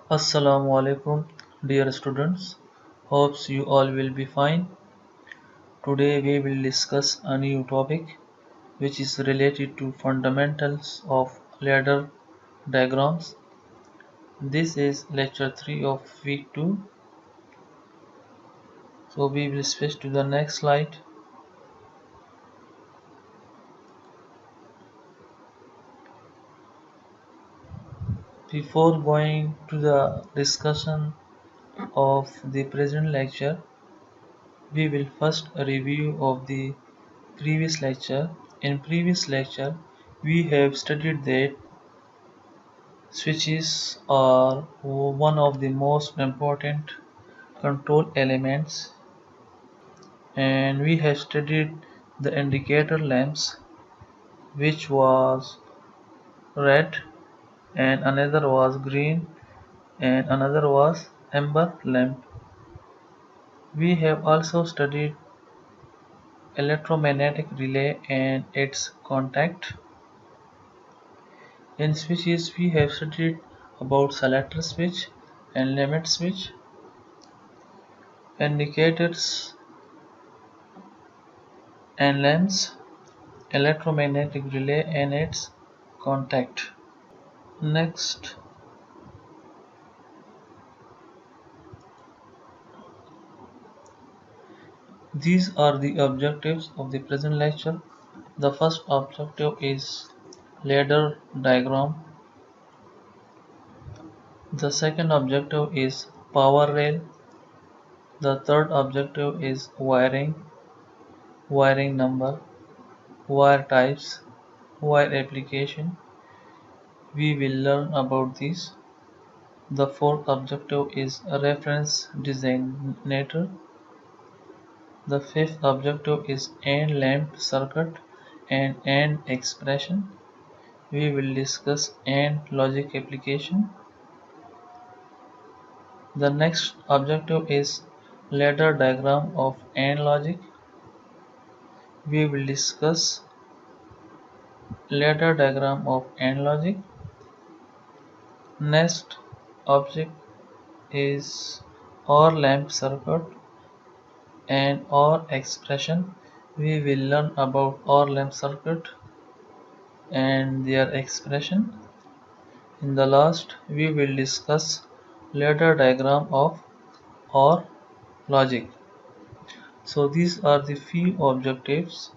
Assalamu alaikum, dear students. Hopes you all will be fine. Today we will discuss a new topic which is related to fundamentals of ladder diagrams. This is lecture 3 of week 2. So we will switch to the next slide. Before going to the discussion of the present lecture, we will first a review of the previous lecture. In previous lecture, we have studied that switches are one of the most important control elements, and we have studied the indicator lamps, which was red, and another was green, and another was amber lamp. We have also studied electromagnetic relay and its contact. In switches, we have studied about selector switch and limit switch, indicators and lamps, electromagnetic relay and its contact. Next, these are the objectives of the present lecture. The first objective is ladder diagram. The second objective is power rail. The third objective is wiring number, wire types, wire application. We will learn about these. The fourth objective is a reference designator. The fifth objective is AND lamp circuit and AND expression. We will discuss AND logic application. The next objective is ladder diagram of AND logic. We will discuss ladder diagram of AND logic. Next object is OR lamp circuit and OR expression. We will learn about OR lamp circuit and their expression. In the last, we will discuss ladder diagram of OR logic. So these are the few objectives.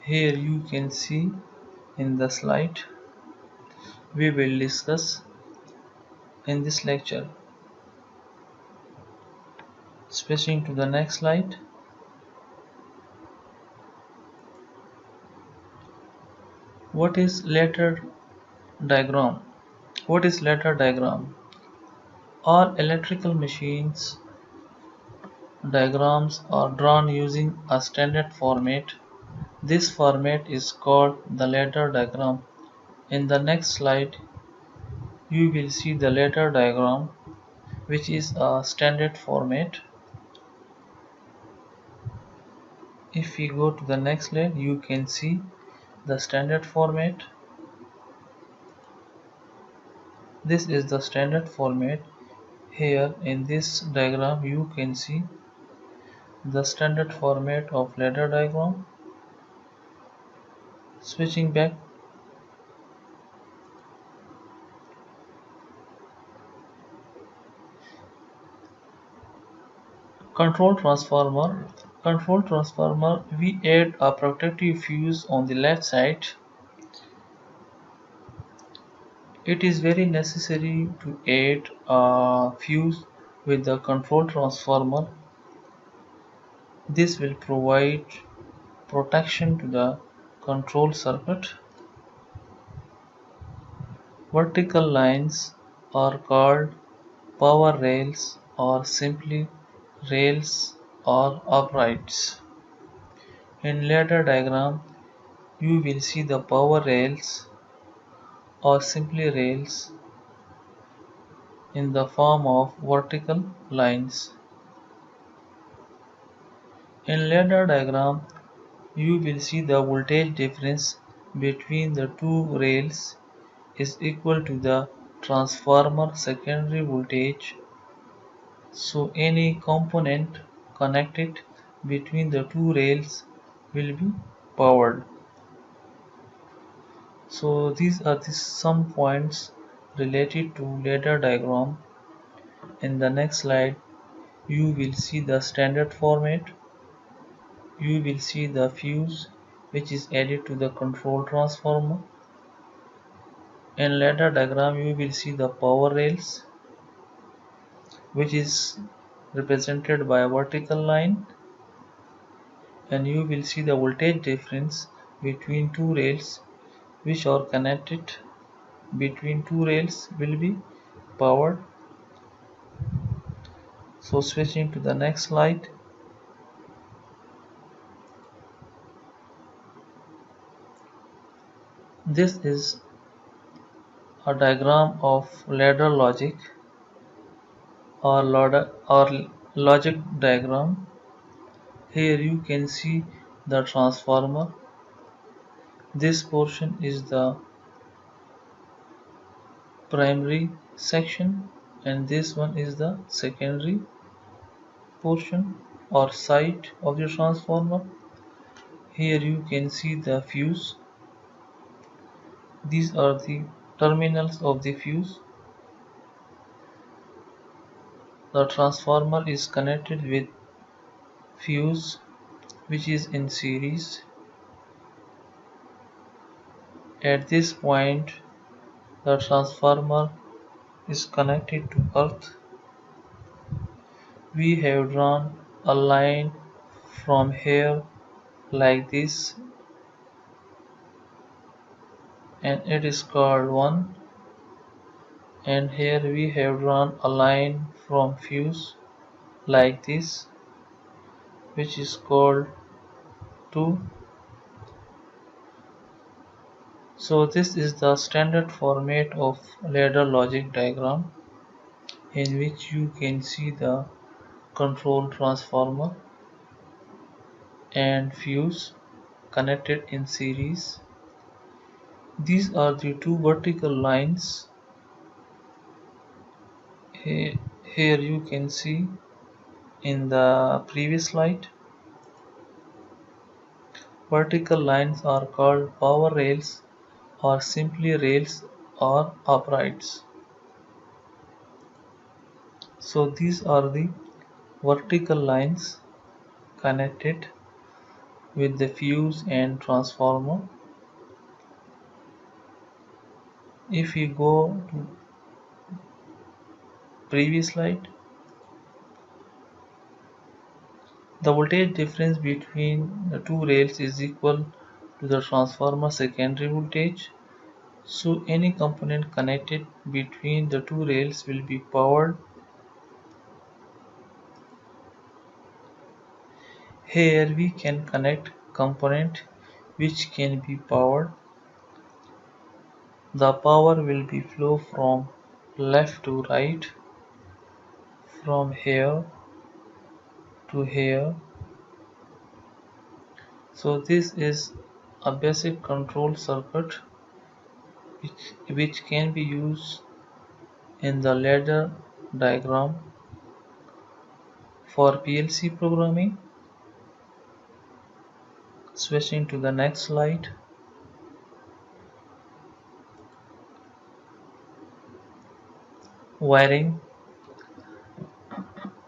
Here you can see in the slide we will discuss in this lecture. Switching to the next slide. What is ladder diagram? What is ladder diagram? All electrical machines diagrams are drawn using a standard format. This format is called the ladder diagram. In the next slide, you will see the ladder diagram, which is a standard format. If we go to the next slide, you can see the standard format. This is the standard format. Here in this diagram, you can see the standard format of ladder diagram. Switching back, control transformer. Control transformer, we add a protective fuse on the left side. It is very necessary to add a fuse with the control transformer. This will provide protection to the control circuit. Vertical lines are called power rails or simply rails or uprights. In ladder diagram, you will see the power rails or simply rails in the form of vertical lines. In ladder diagram, you will see the voltage difference between the two rails is equal to the transformer secondary voltage, so any component connected between the two rails will be powered. So these are the some points related to ladder diagram. In the next slide you will see the standard format. You will see the fuse which is added to the control transformer. In ladder diagram you will see the power rails which is represented by a vertical line, and you will see the voltage difference between two rails which are connected between two rails will be powered. So switching to the next slide, this is a diagram of ladder logic or logic diagram. Here you can see the transformer. This portion is the primary section and this one is the secondary portion or side of the transformer. Here you can see the fuse. These are the terminals of the fuse. The transformer is connected with fuse which is in series. At this point the transformer is connected to earth. We have drawn a line from here like this and it is called 1, and here we have drawn a line from fuse like this which is called 2. So this is the standard format of ladder logic diagram, in which you can see the control transformer and fuse connected in series. These are the two vertical lines. Here you can see in the previous slide. Vertical lines are called power rails or simply rails or uprights. So these are the vertical lines connected with the fuse and transformer. If we go to previous slide, the voltage difference between the two rails is equal to the transformer secondary voltage. So any component connected between the two rails will be powered. Here we can connect component which can be powered. The power will be flow from left to right, from here to here. So this is a basic control circuit which can be used in the ladder diagram for PLC programming. Switching to the next slide. Wiring.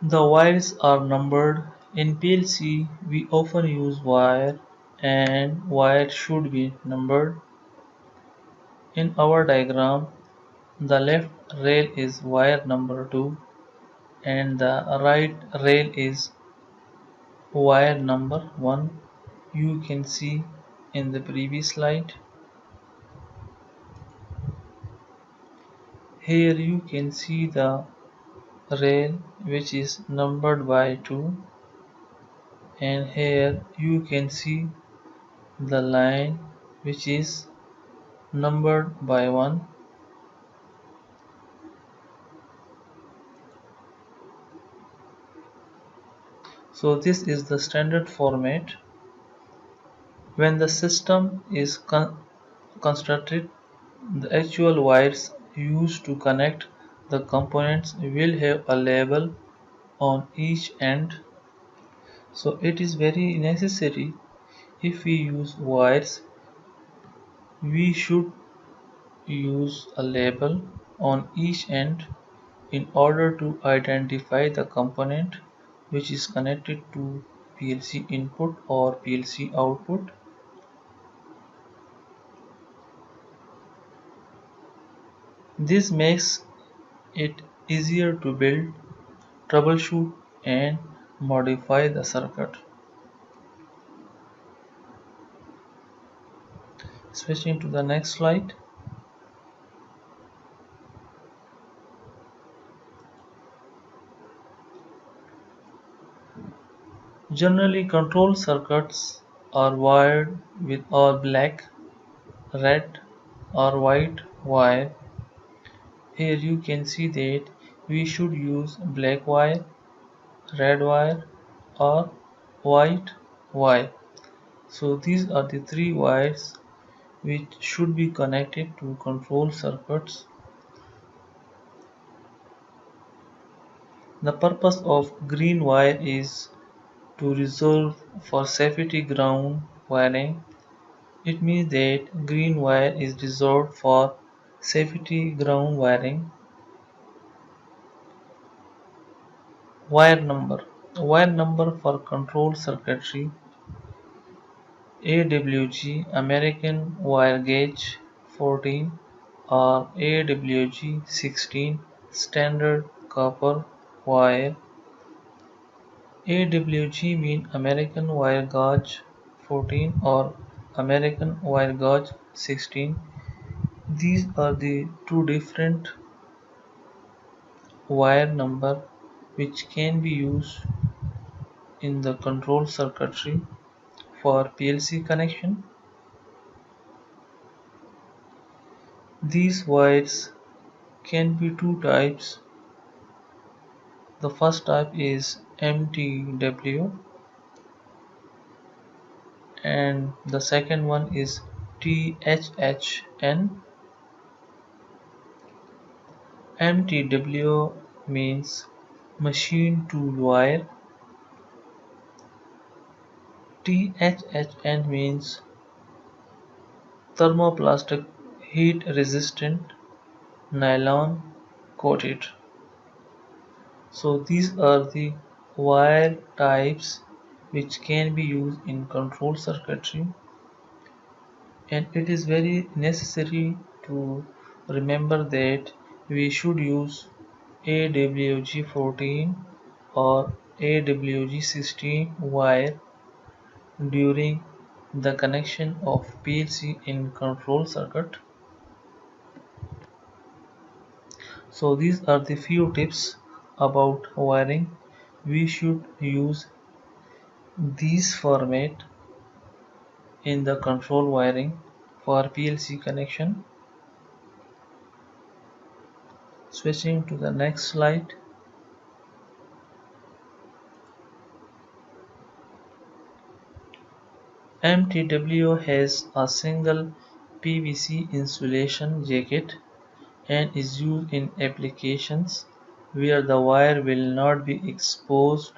The wires are numbered. In PLC we often use wire, and wire should be numbered. In our diagram, the left rail is wire number 2 and the right rail is wire number 1. You can see in the previous slide. Here you can see the rail which is numbered by 2, and here you can see the line which is numbered by 1. So this is the standard format. When the system is constructed, the actual wires used to connect the components will have a label on each end. So it is very necessary if we use wires, we should use a label on each end in order to identify the component which is connected to PLC input or PLC output. This makes it easier to build, troubleshoot, and modify the circuit. Switching to the next slide. Generally, control circuits are wired with all black, red, or white wire. Here you can see that we should use black wire, red wire, or white wire. So these are the three wires which should be connected to control circuits. The purpose of green wire is to reserve for safety ground wiring. It means that green wire is reserved for safety ground wiring. Wire number. Wire number for control circuitry: AWG American wire gauge 14 or AWG 16 standard copper wire. AWG mean American wire gauge 14 or American wire gauge 16. These are the two different wire number which can be used in the control circuitry for PLC connection. These wires can be two types. The first type is MTW and the second one is THHN. MTW means machine tool wire. THHN means thermoplastic heat resistant nylon coated. So these are the wire types which can be used in control circuitry, and it is very necessary to remember that we should use AWG 14 or AWG 16 wire during the connection of PLC in control circuit. So these are the few tips about wiring. We should use these format in the control wiring for PLC connection. Switching to the next slide. MTW has a single PVC insulation jacket and is used in applications where the wire will not be exposed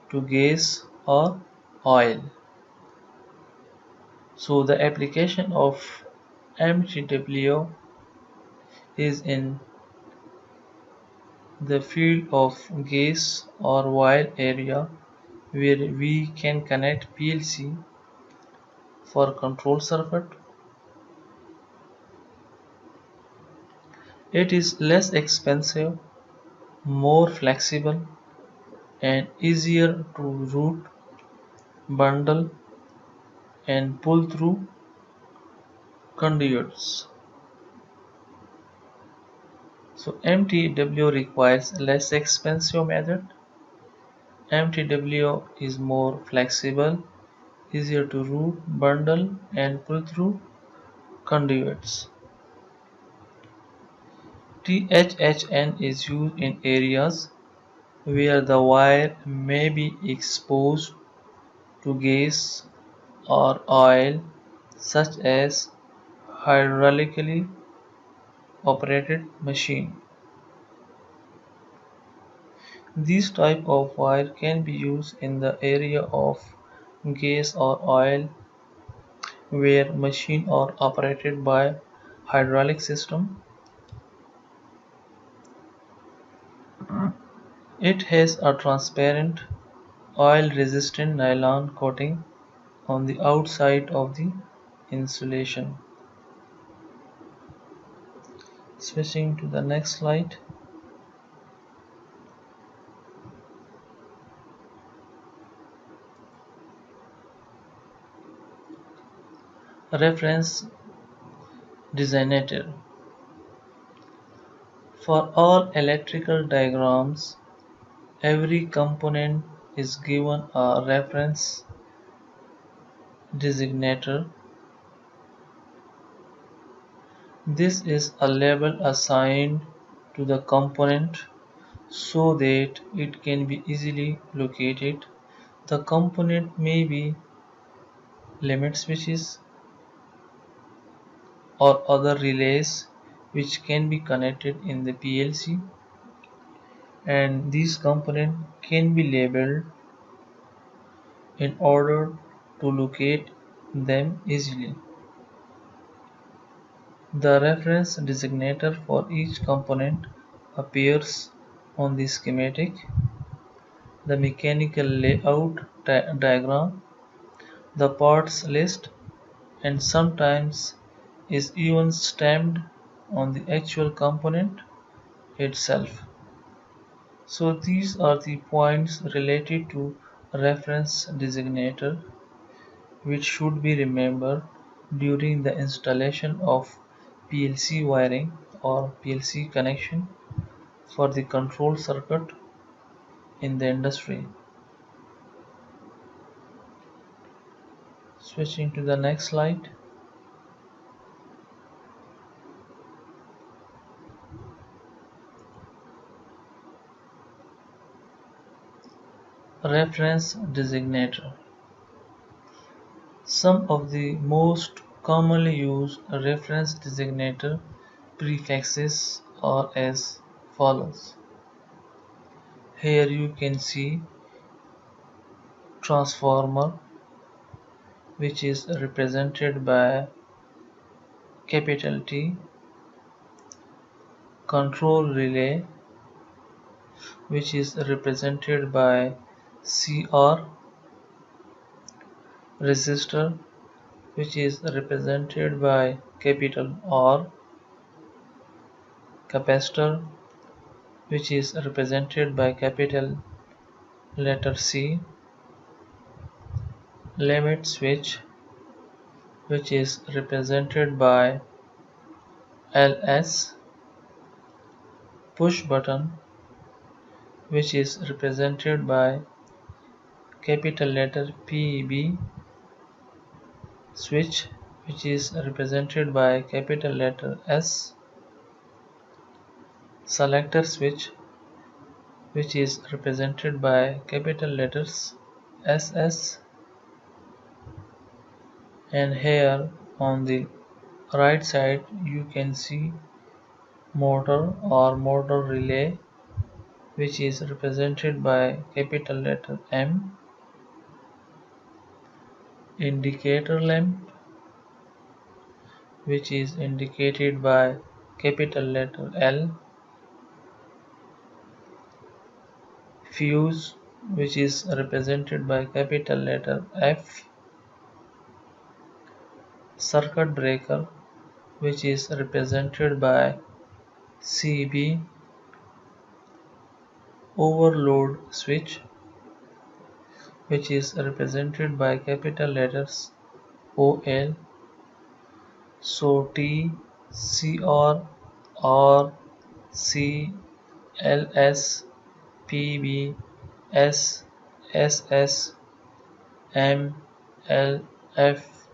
to gas or oil. So the application of MTW is in the field of gas or oil area where we can connect PLC for control circuit. It is less expensive, more flexible, and easier to route, bundle, and pull through conduits. So MTW requires less expensive method. MTW is more flexible, easier to route, bundle, and pull through conduits. THHN is used in areas where the wire may be exposed to gas or oil, such as hydraulically operated machine. This type of wire can be used in the area of gas or oil where machines are operated by hydraulic system. It has a transparent oil-resistant nylon coating on the outside of the insulation. Switching to the next slide. Reference designator. For all electrical diagrams, every component is given a reference designator. This is a label assigned to the component so that it can be easily located. The component may be limit switches or other relays which can be connected in the PLC, and these components can be labeled in order to locate them easily. The reference designator for each component appears on the schematic, the mechanical layout diagram, the parts list, and sometimes is even stamped on the actual component itself. So these are the points related to reference designator which should be remembered during the installation of PLC wiring or PLC connection for the control circuit in the industry. Switching to the next slide. Reference designator. Some of the most commonly used reference designator prefixes are as follows. Here you can see transformer, which is represented by capital T, control relay, which is represented by CR, resistor, which is represented by capital R, capacitor, which is represented by capital letter C, limit switch, which is represented by LS, push button, which is represented by capital letter PB, switch, which is represented by capital letter S, selector switch, which is represented by capital letters SS, and here on the right side you can see motor or motor relay, which is represented by capital letter M, indicator lamp, which is indicated by capital letter L, fuse, which is represented by capital letter F, circuit breaker, which is represented by CB, overload switch, which is represented by capital letters OL. So T, CR, R, C, LS, PB, S, SS, M, L, F,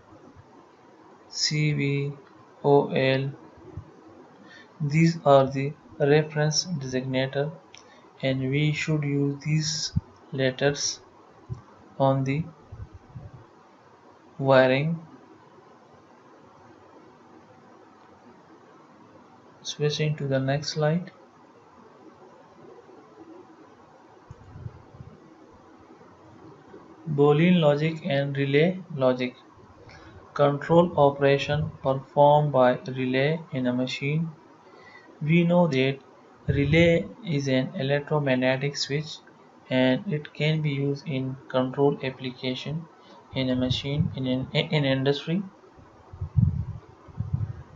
CB, OL. These are the reference designator, and we should use these letters on the wiring. Switching to the next slide. Boolean logic and relay logic. Control operation performed by relay in a machine. We know that relay is an electromagnetic switch and it can be used in control application in a machine in industry.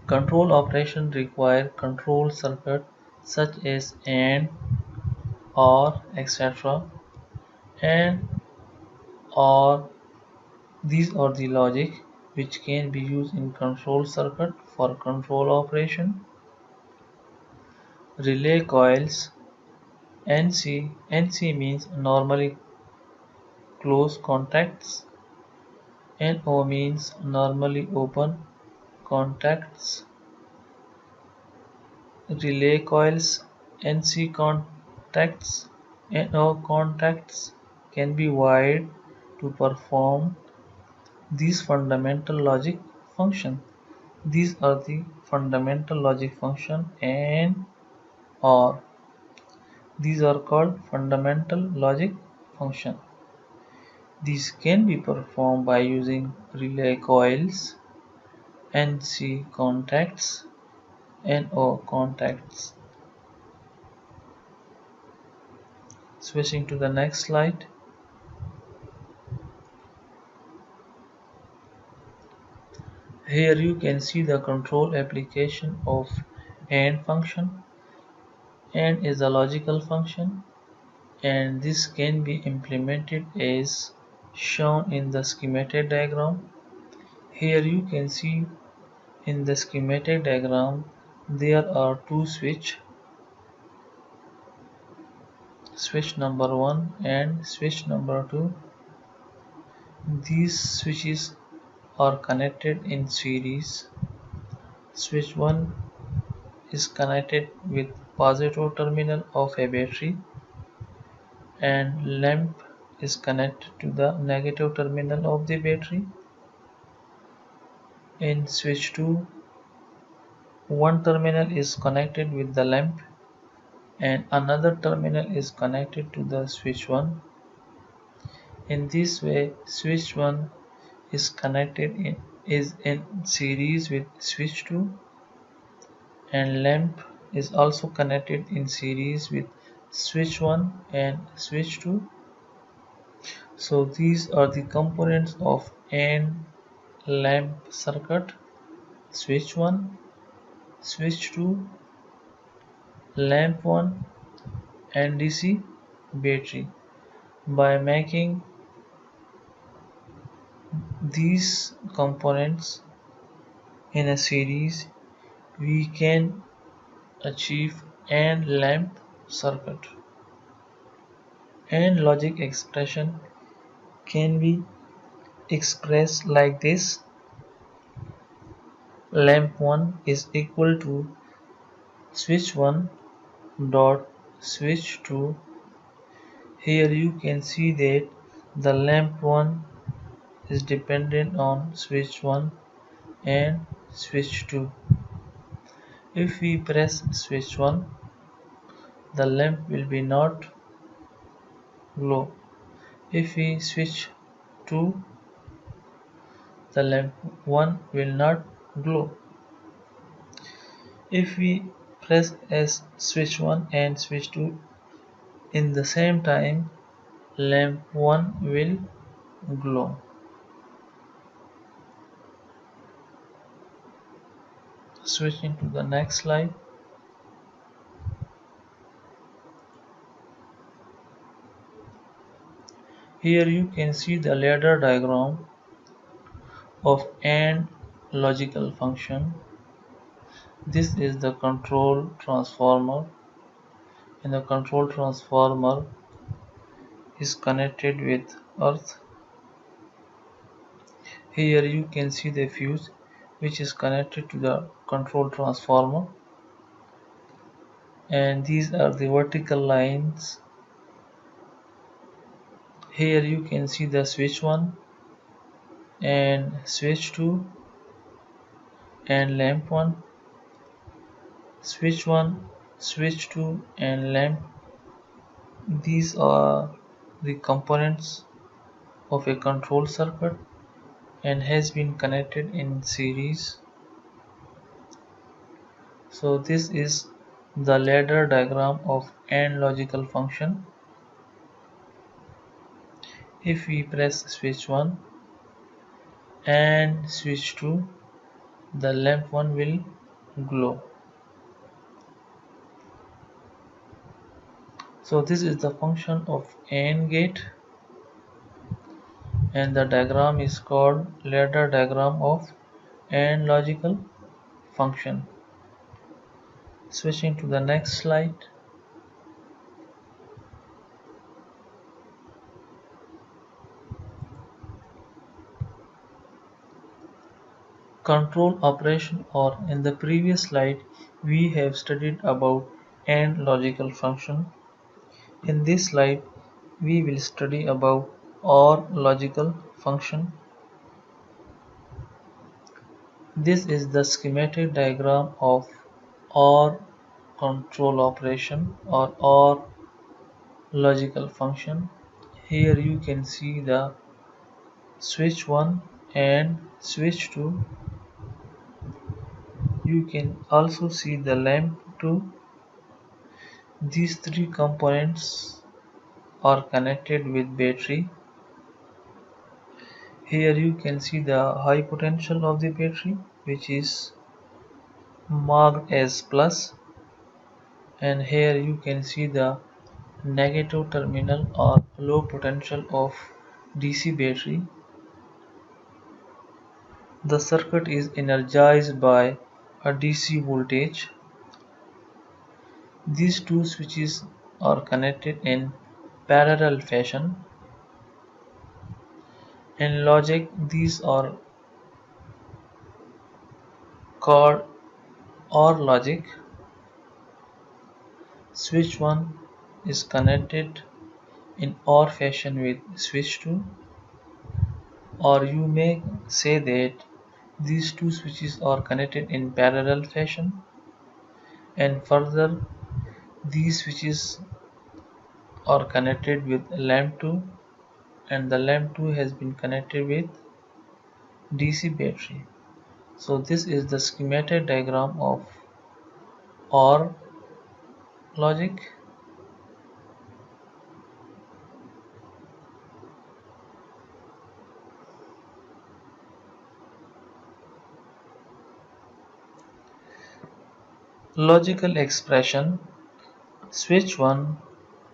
Control operations require control circuit such as AND, OR, etc. and OR. These are the logic which can be used in control circuit for control operation. Relay coils. NC means normally closed contacts. NO means normally open contacts. Relay coils. NC contacts. NO contacts can be wired to perform these fundamental logic function. These are the fundamental logic function and OR. These are called fundamental logic function. These can be performed by using relay coils, NC contacts, NO contacts. Switching to the next slide. Here you can see the control application of AND function. AND is a logical function and this can be implemented as shown in the schematic diagram. Here you can see in the schematic diagram there are two switch number 1 and switch number 2. These switches are connected in series. Switch 1 is connected with positive terminal of a battery and lamp is connected to the negative terminal of the battery. In switch 2, one terminal is connected with the lamp and another terminal is connected to the switch 1. In this way, switch 1 is in series with switch 2 and lamp is also connected in series with switch 1 and switch 2. So these are the components of AND lamp circuit: switch 1, switch 2, lamp 1 and DC battery. By making these components in a series, we can achieve AND lamp circuit. AND logic expression can be expressed like this: lamp 1 is equal to switch 1 dot switch 2. Here you can see that the lamp 1 is dependent on switch 1 and switch 2. If we press switch 1, the lamp will be not glow. If we switch 2, the lamp 1 will not glow. If we press as switch 1 and switch 2 in the same time, lamp 1 will glow. Switching to the next slide. Here you can see the ladder diagram of AND logical function. This is the control transformer, and the control transformer is connected with earth. Here you can see the fuse which is connected to the control transformer, and these are the vertical lines. Here you can see the switch 1 and switch 2 and lamp 1. switch 1, switch 2 and lamp. These are the components of a control circuit and has been connected in series. So this is the ladder diagram of AND logical function. If we press switch 1 and switch 2, the lamp 1 will glow. So this is the function of AND gate, and the diagram is called ladder diagram of AND logical function. Switching to the next slide. Control operation, or in the previous slide we have studied about AND logical function. In this slide we will study about OR logical function. This is the schematic diagram of OR control operation or OR logical function. Here you can see the switch 1 and switch 2. You can also see the lamp 2. These three components are connected with battery. Here you can see the high potential of the battery, which is marked as plus, and here you can see the negative terminal or low potential of DC battery. The circuit is energized by a DC voltage. These two switches are connected in parallel fashion. In logic, these are called OR logic. Switch 1 is connected in OR fashion with switch 2, or you may say that these two switches are connected in parallel fashion, and further these switches are connected with lamp 2, and the lamp 2 has been connected with DC battery. So this is the schematic diagram of OR logic. Logical expression: switch 1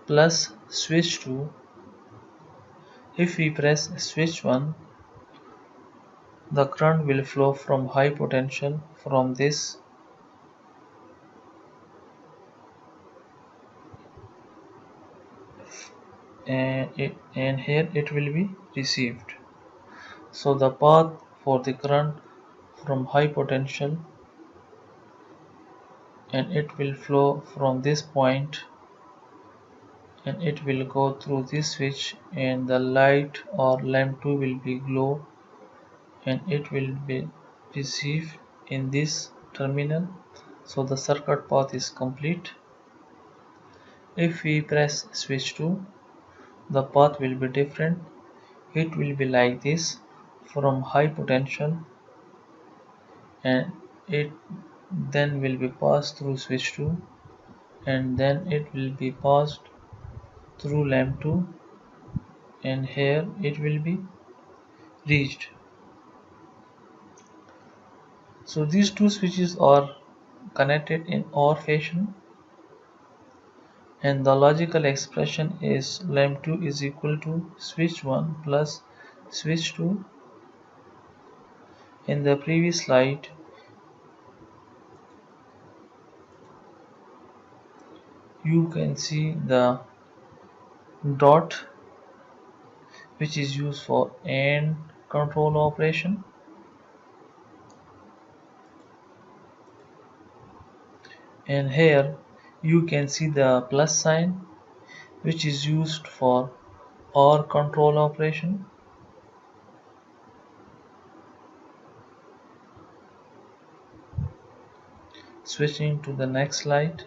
plus switch 2. If we press switch 1, the current will flow from high potential from this and here it will be received. So the path for the current from high potential, and it will flow from this point and it will go through this switch, and the light or lamp 2 will be glow and it will be received in this terminal. So the circuit path is complete. If we press switch 2, the path will be different. It will be like this, from high potential, and it then will be passed through switch 2, and then it will be passed through lamp 2, and here it will be reached. So these two switches are connected in OR fashion, and the logical expression is lamp 2 is equal to switch 1 plus switch 2. In the previous slide you can see the dot, which is used for AND control operation, and here you can see the plus sign, which is used for OR control operation. Switching to the next slide.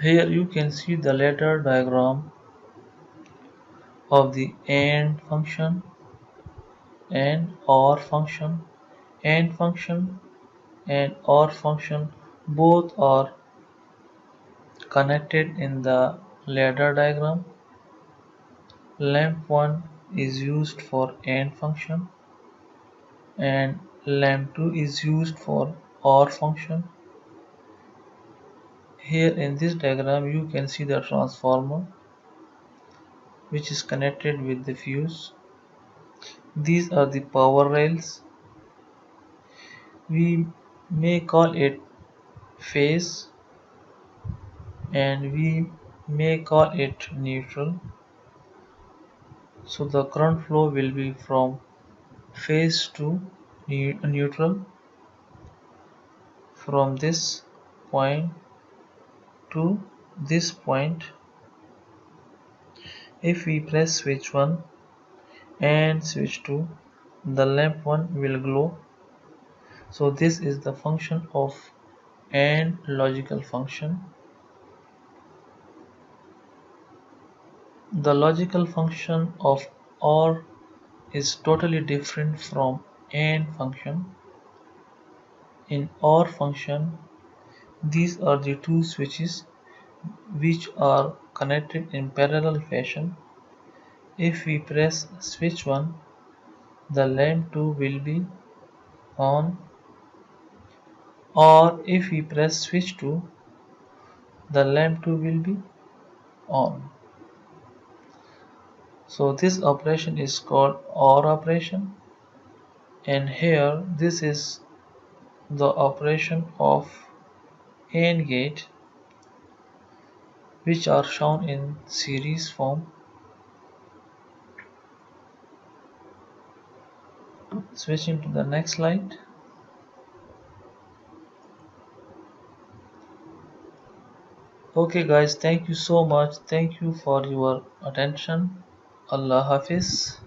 Here you can see the ladder diagram of the AND function and OR function. AND function and OR function both are connected in the ladder diagram. Lamp 1 is used for AND function and lamp 2 is used for OR function. Here in this diagram you can see the transformer which is connected with the fuse. These are the power rails. We may call it phase and we may call it neutral. So the current flow will be from phase to neutral from this point to this point. If we press switch 1 and switch 2, the lamp 1 will glow. So this is the function of AND logical function. The logical function of OR is totally different from AND function. In OR function, these are the two switches which are connected in parallel fashion. If we press switch 1, the lamp 2 will be on, or if we press switch 2, the lamp 2 will be on. So this operation is called OR operation, and here this is the operation of AND gate which are shown in series form. Switching to the next slide. Okay guys, thank you so much. Thank you for your attention. Allah Hafiz.